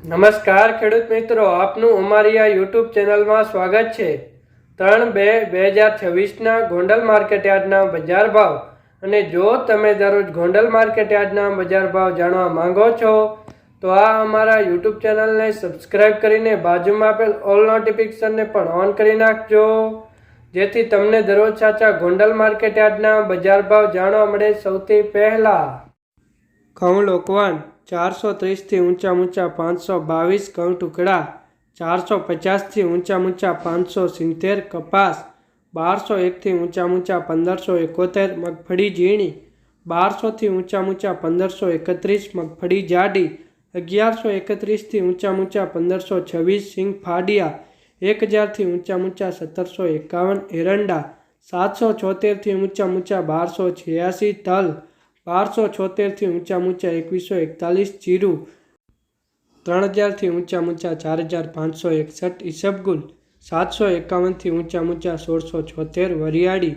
નમસ્કાર ખેડૂત મિત્રો, આપનું અમારી આ યુટ્યુબ ચેનલમાં સ્વાગત છે। 3/2/2026ના ગોંડલ માર્કેટ યાર્ડના બજાર ભાવ અને જો તમે દરરોજ ગોંડલ માર્કેટ યાર્ડના બજાર ભાવ જાણવા માંગો છો તો આ અમારા યુટ્યુબ ચેનલને સબસ્ક્રાઇબ કરીને બાજુમાં આપેલ ઓલ નોટિફિકેશનને પણ ઓન કરી નાખજો, જેથી તમને દરરોજ સાચા ગોંડલ માર્કેટ યાર્ડના બજાર ભાવ જાણવા મળે સૌથી પહેલા। ઘઉં લોકવાન 430 ઊંચા 522 ઘઉં ટુકડા 450 ઊંચા 570 કપાસ 1201 ઊંચા 1571 મગફળી ઝીણી 1200 ઊંચા 1531 મગફળી જાડી 1131 ઊંચા 1526 સિંગ ફાડિયા 1000 ઊંચા 1751 એરંડા 776 ઊંચા 1286 તલ 1276 ઊંચા 2141 જીરું 3000 ઊંચા 4561 ઈસબગુલ 751 ઊંચા 1676 વરિયાળી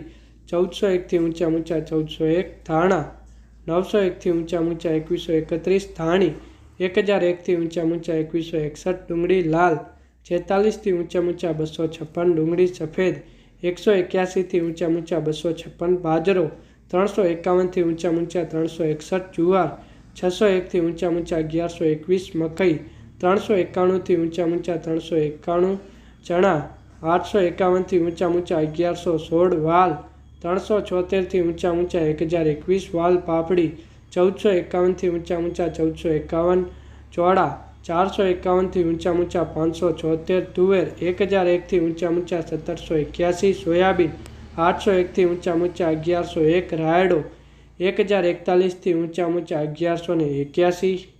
1401 ઊંચા 1401 ધાણા 901 ઊંચા 2131 ધાણી 1001 ઊંચા 2161 ડુંગળી લાલ 46 ઊંચા 256 ડુંગળી સફેદ 181 ઊંચા 256 બાજરો 351 ઊંચા 361 જુવાર 601 ઊંચા 1121 મકઈ 391 ઊંચા 391 ચણા 851 ઊંચા 1116 વાલ 376 ઊંચા 1021 વાલ પાપડી 1451 ઊંચા 1451 ચોળા 451 ઊંચા 576 તુવેર 1001 ઊંચા 1781 સોયાબીન 801 ઊંચા 1101 રાયડો 1041 ઊંચા 1181